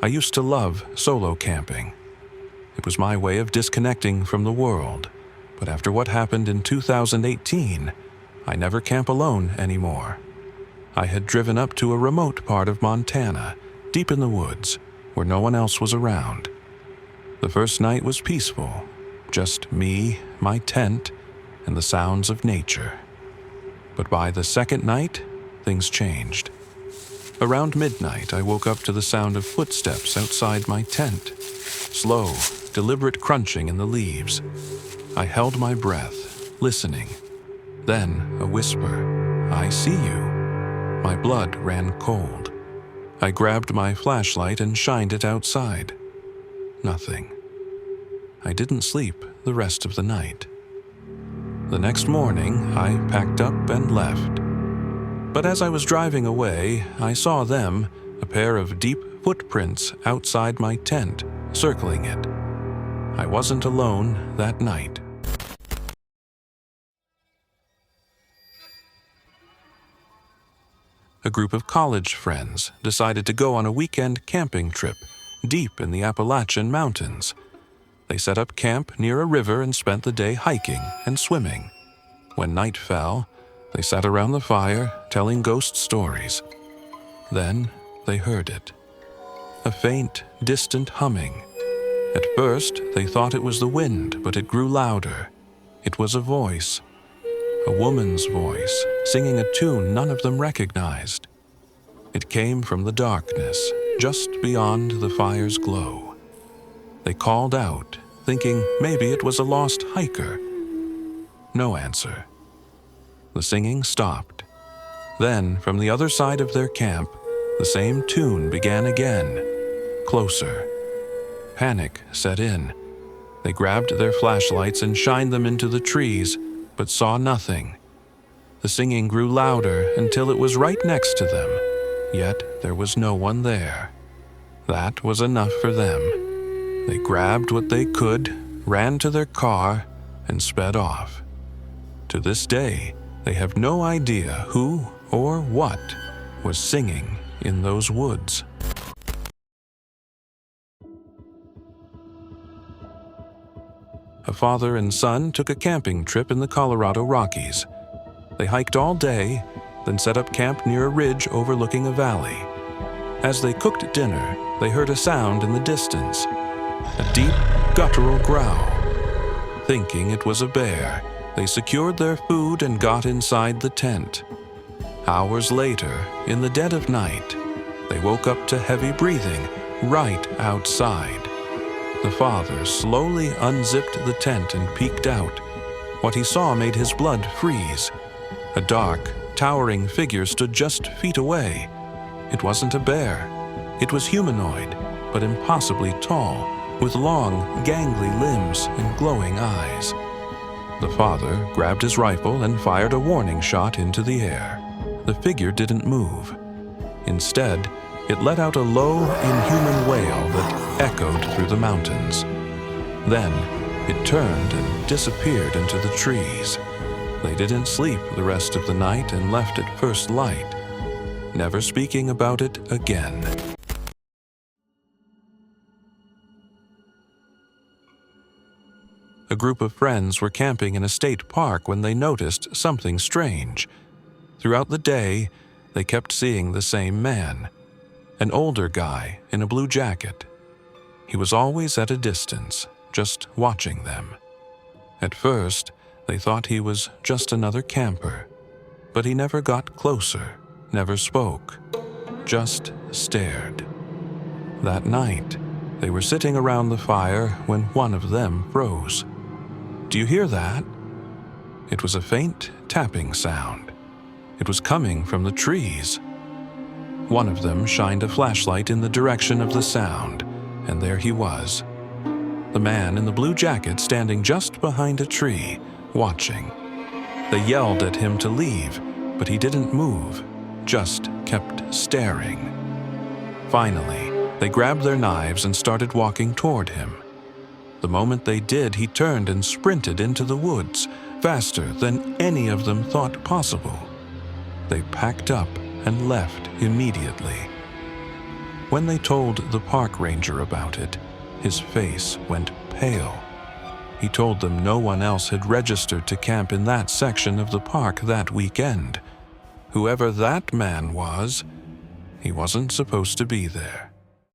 I used to love solo camping. It was my way of disconnecting from the world, but after what happened in 2018, I never camp alone anymore. I had driven up to a remote part of Montana, deep in the woods, where no one else was around. The first night was peaceful, just me, my tent, and the sounds of nature. But by the second night, things changed. Around midnight, I woke up to the sound of footsteps outside my tent. Slow, deliberate crunching in the leaves. I held my breath, listening. Then a whisper, "I see you." My blood ran cold. I grabbed my flashlight and shined it outside. Nothing. I didn't sleep the rest of the night. The next morning, I packed up and left. But as I was driving away, I saw them, a pair of deep footprints outside my tent, circling it. I wasn't alone that night. A group of college friends decided to go on a weekend camping trip deep in the Appalachian Mountains. They set up camp near a river and spent the day hiking and swimming. When night fell, they sat around the fire telling ghost stories. Then they heard it. A faint, distant humming. At first, they thought it was the wind, but it grew louder. It was a voice. A woman's voice, singing a tune none of them recognized. It came from the darkness, just beyond the fire's glow. They called out, thinking maybe it was a lost hiker. No answer. The singing stopped. Then, from the other side of their camp, the same tune began again, closer. Panic set in. They grabbed their flashlights and shined them into the trees, but saw nothing. The singing grew louder until it was right next to them, yet there was no one there. That was enough for them. They grabbed what they could, ran to their car, and sped off. To this day, they have no idea who or what was singing in those woods. A father and son took a camping trip in the Colorado Rockies. They hiked all day, then set up camp near a ridge overlooking a valley. As they cooked dinner, they heard a sound in the distance, a deep, guttural growl. Thinking it was a bear, they secured their food and got inside the tent. Hours later, in the dead of night, they woke up to heavy breathing right outside. The father slowly unzipped the tent and peeked out. What he saw made his blood freeze. A dark, towering figure stood just feet away. It wasn't a bear. It was humanoid, but impossibly tall, with long, gangly limbs and glowing eyes. The father grabbed his rifle and fired a warning shot into the air. The figure didn't move. Instead, it let out a low, inhuman wail that echoed through the mountains. Then, it turned and disappeared into the trees. They didn't sleep the rest of the night and left at first light, never speaking about it again. A group of friends were camping in a state park when they noticed something strange. Throughout the day, they kept seeing the same man. An older guy in a blue jacket. He was always at a distance, just watching them. At first, they thought he was just another camper, but he never got closer, never spoke, just stared. That night, they were sitting around the fire when one of them froze. "Do you hear that?" It was a faint tapping sound. It was coming from the trees. One of them shined a flashlight in the direction of the sound, and there he was. The man in the blue jacket standing just behind a tree, watching. They yelled at him to leave, but he didn't move, just kept staring. Finally, they grabbed their knives and started walking toward him. The moment they did, he turned and sprinted into the woods, faster than any of them thought possible. They packed up and left immediately. When they told the park ranger about it, his face went pale. He told them no one else had registered to camp in that section of the park that weekend. Whoever that man was, he wasn't supposed to be there.